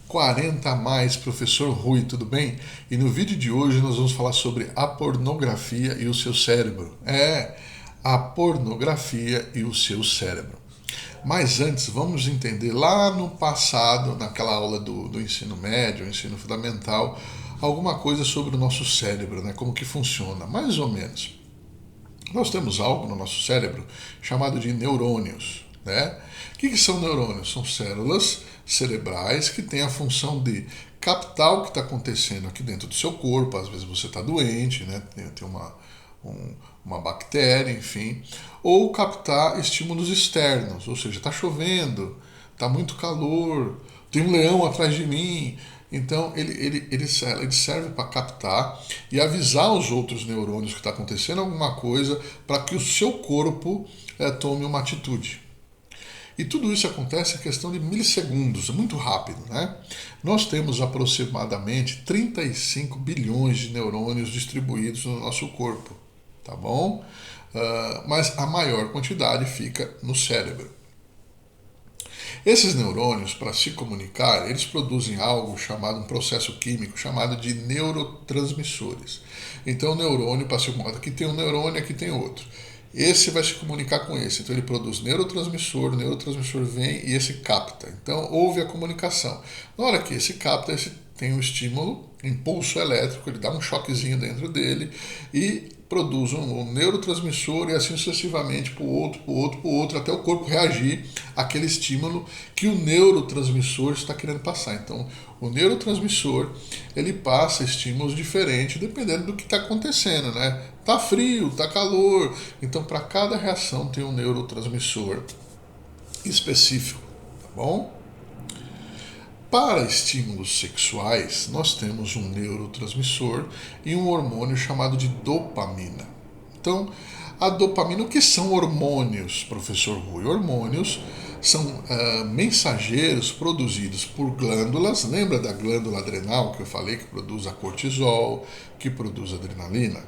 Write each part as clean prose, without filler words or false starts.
40 a mais, professor Rui, tudo bem? E no vídeo de hoje nós vamos falar sobre a pornografia e o seu cérebro. A pornografia e o seu cérebro. Mas antes, vamos entender lá no passado, naquela aula do ensino médio, ensino fundamental, alguma coisa sobre o nosso cérebro, né? Como que funciona, mais ou menos. Nós temos algo no nosso cérebro chamado de neurônios, né? O que são neurônios? São células cerebrais que têm a função de captar o que está acontecendo aqui dentro do seu corpo. Às vezes você está doente, né? Tem uma bactéria, enfim, ou captar estímulos externos, ou seja, está chovendo, está muito calor, tem um leão atrás de mim. Então ele serve para captar e avisar os outros neurônios que está acontecendo alguma coisa para que o seu corpo tome uma atitude. E tudo isso acontece em questão de milissegundos, é muito rápido, né? Nós temos aproximadamente 35 bilhões de neurônios distribuídos no nosso corpo, tá bom? Mas a maior quantidade fica no cérebro. Esses neurônios, para se comunicar, eles produzem algo chamado, um processo químico chamado de neurotransmissores. Então o neurônio, para se comunicar, aqui tem um neurônio, aqui tem outro. Esse vai se comunicar com esse, então ele produz neurotransmissor, o neurotransmissor vem e esse capta. Então houve a comunicação. Na hora que esse capta, esse tem um estímulo, impulso elétrico, ele dá um choquezinho dentro dele e produz um neurotransmissor e assim sucessivamente para o outro, para o outro, para o outro, até o corpo reagir àquele estímulo que o neurotransmissor está querendo passar. Então, o neurotransmissor, ele passa estímulos diferentes dependendo do que está acontecendo, né? Tá frio, tá calor. Então, para cada reação tem um neurotransmissor específico, tá bom? Para estímulos sexuais, nós temos um neurotransmissor e um hormônio chamado de dopamina. Então, a dopamina, o que são hormônios, professor Rui? Hormônios são mensageiros produzidos por glândulas. Lembra da glândula adrenal que eu falei que produz a cortisol, que produz a adrenalina?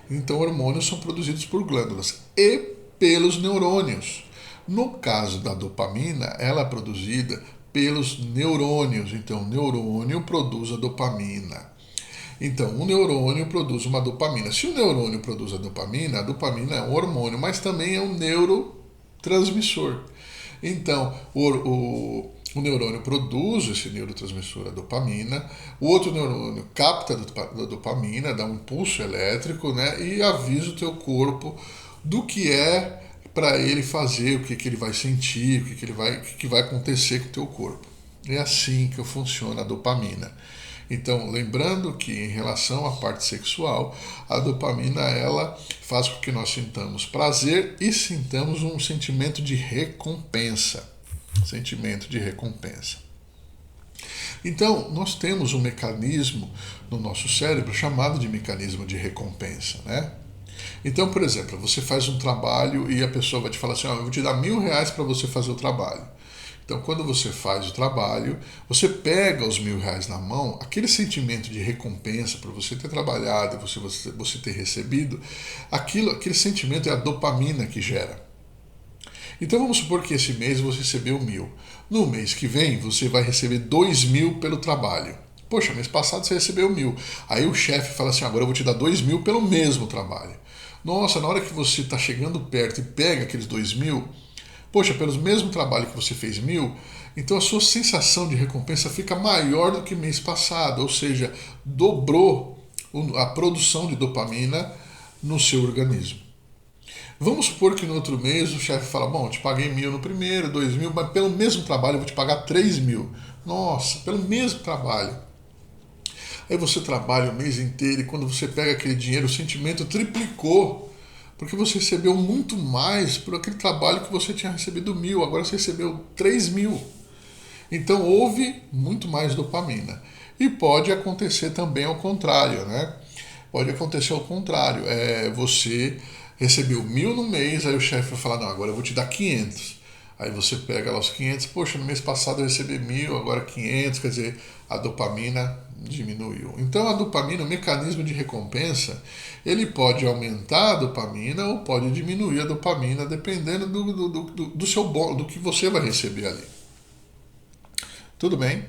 Então hormônios são produzidos por glândulas e pelos neurônios. No caso da dopamina, ela é produzida pelos neurônios. Então, o neurônio produz a dopamina. Então, o neurônio produz uma dopamina. Se o neurônio produz a dopamina é um hormônio, mas também é um neurotransmissor. Então, o neurônio produz esse neurotransmissor, a dopamina, o outro neurônio capta a dopamina, dá um impulso elétrico, né, e avisa o teu corpo do que é para ele fazer, o que ele vai sentir, o que vai acontecer com o teu corpo. É assim que funciona a dopamina. Então, lembrando que em relação à parte sexual, a dopamina ela faz com que nós sintamos prazer e sintamos um sentimento de recompensa. Sentimento de recompensa. Então, nós temos um mecanismo no nosso cérebro chamado de mecanismo de recompensa, né? Então, por exemplo, você faz um trabalho e a pessoa vai te falar assim, eu vou te dar R$1.000 para você fazer o trabalho. Então, quando você faz o trabalho, você pega os R$1.000 na mão, aquele sentimento de recompensa por você ter trabalhado, você ter recebido, aquele sentimento é a dopamina que gera. Então, vamos supor que esse mês você recebeu 1.000. No mês que vem, você vai receber 2.000 pelo trabalho. Poxa, mês passado você recebeu 1.000. Aí o chefe fala assim, agora eu vou te dar 2.000 pelo mesmo trabalho. Nossa, na hora que você está chegando perto e pega aqueles 2.000, poxa, pelo mesmo trabalho que você fez 1.000, então a sua sensação de recompensa fica maior do que mês passado, ou seja, dobrou a produção de dopamina no seu organismo. Vamos supor que no outro mês o chefe fala, bom, eu te paguei 1.000 no primeiro, 2.000, mas pelo mesmo trabalho eu vou te pagar 3.000. Nossa, pelo mesmo trabalho. Aí você trabalha o mês inteiro e quando você pega aquele dinheiro, o sentimento triplicou, porque você recebeu muito mais por aquele trabalho que você tinha recebido 1.000, agora você recebeu 3.000. Então houve muito mais dopamina. E pode acontecer também ao contrário, né? Pode acontecer ao contrário. Você recebeu 1.000 no mês, aí o chefe vai falar, não, agora eu vou te dar 500. Aí você pega lá os 500, poxa, no mês passado eu recebi 1.000, agora 500, quer dizer, a dopamina diminuiu. Então a dopamina, o mecanismo de recompensa, ele pode aumentar a dopamina ou pode diminuir a dopamina, dependendo do que você vai receber ali. Tudo bem?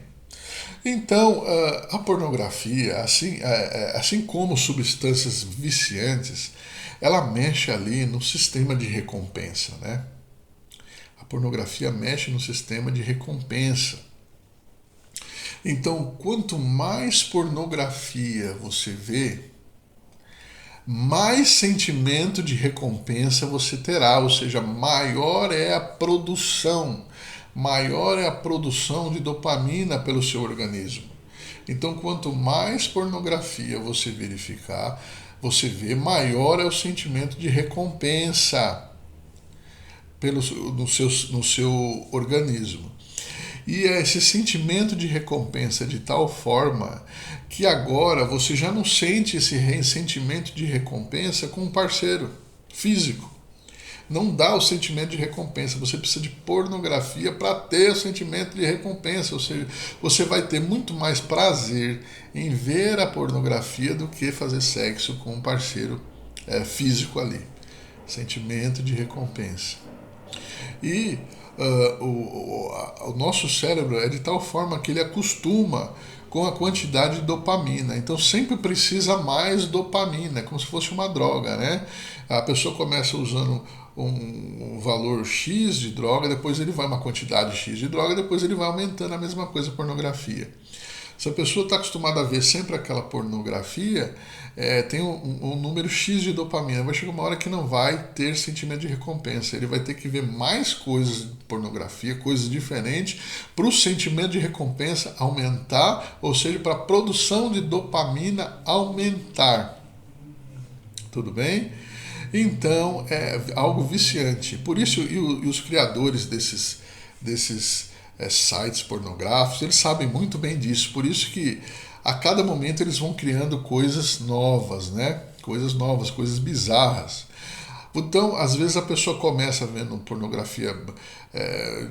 Então, a pornografia, assim como substâncias viciantes, ela mexe ali no sistema de recompensa, né? A pornografia mexe no sistema de recompensa. Então, quanto mais pornografia você vê, mais sentimento de recompensa você terá, ou seja, maior é a produção de dopamina pelo seu organismo. Então, quanto mais pornografia você verificar, você vê, maior é o sentimento de recompensa no seu organismo. E é esse sentimento de recompensa de tal forma que agora você já não sente esse sentimento de recompensa com um parceiro físico. Não dá o sentimento de recompensa. Você precisa de pornografia para ter o sentimento de recompensa. Ou seja, você vai ter muito mais prazer em ver a pornografia do que fazer sexo com um parceiro físico ali. Sentimento de recompensa. E o nosso cérebro é de tal forma que ele acostuma com a quantidade de dopamina. Então sempre precisa mais dopamina, como se fosse uma droga, né? A pessoa começa usando um valor X de droga, depois ele vai uma quantidade X de droga, depois ele vai aumentando a mesma coisa, a pornografia. Se a pessoa está acostumada a ver sempre aquela pornografia, tem um número X de dopamina. Vai chegar uma hora que não vai ter sentimento de recompensa. Ele vai ter que ver mais coisas de pornografia, coisas diferentes, para o sentimento de recompensa aumentar, ou seja, para a produção de dopamina aumentar. Tudo bem? Então, é algo viciante. Por isso, e os criadores desses sites pornográficos, eles sabem muito bem disso. Por isso que a cada momento eles vão criando coisas novas, né? Coisas novas, coisas bizarras. Então, às vezes a pessoa começa vendo pornografia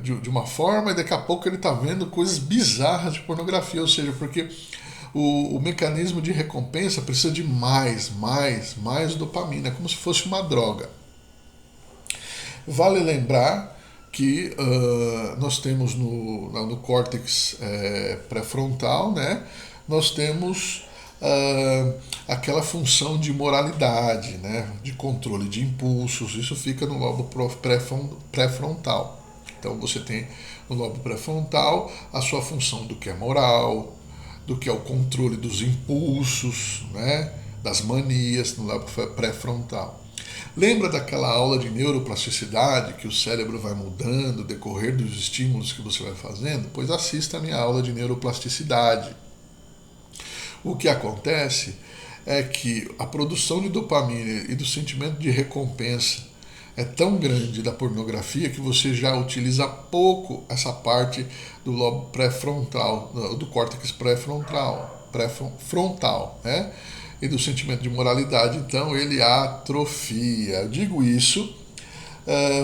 de uma forma e daqui a pouco ele está vendo coisas bizarras de pornografia, ou seja, porque o mecanismo de recompensa precisa de mais dopamina, como se fosse uma droga. Vale lembrar que nós temos no córtex pré-frontal, né, nós temos aquela função de moralidade, né, de controle de impulsos, isso fica no lobo pré-frontal. Então você tem no lobo pré-frontal a sua função do que é moral, do que é o controle dos impulsos, né, das manias no lobo pré-frontal. Lembra daquela aula de neuroplasticidade que o cérebro vai mudando no decorrer dos estímulos que você vai fazendo? Pois assista a minha aula de neuroplasticidade. O que acontece é que a produção de dopamina e do sentimento de recompensa é tão grande da pornografia que você já utiliza pouco essa parte do lobo pré-frontal, do córtex pré-frontal, né? E do sentimento de moralidade, então ele atrofia. Eu digo isso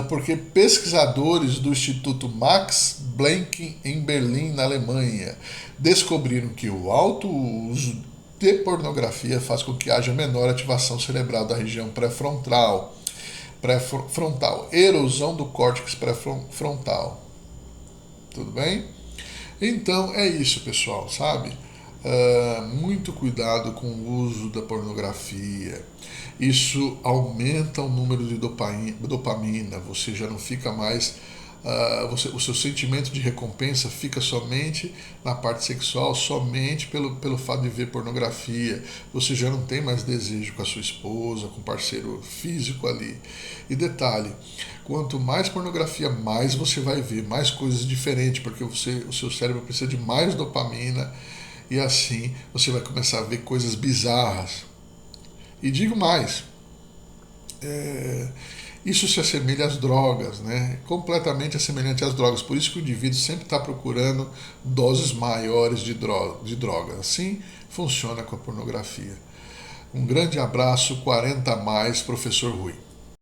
porque pesquisadores do Instituto Max Planck em Berlim, na Alemanha, descobriram que o alto uso de pornografia faz com que haja menor ativação cerebral da região pré-frontal, erosão do córtex pré-frontal. Tudo bem? Então é isso, pessoal, sabe? Muito cuidado com o uso da pornografia. Isso aumenta o número de dopamina. Você já não fica mais. O seu sentimento de recompensa fica somente na parte sexual, somente pelo fato de ver pornografia. Você já não tem mais desejo com a sua esposa, com o parceiro físico ali. E detalhe, quanto mais pornografia, mais você vai ver, mais coisas diferentes, porque o seu cérebro precisa de mais dopamina. E assim você vai começar a ver coisas bizarras. E digo mais, isso se assemelha às drogas, né? Completamente semelhante às drogas. Por isso que o indivíduo sempre está procurando doses maiores de drogas. Assim funciona com a pornografia. Um grande abraço, 40 a mais, professor Rui.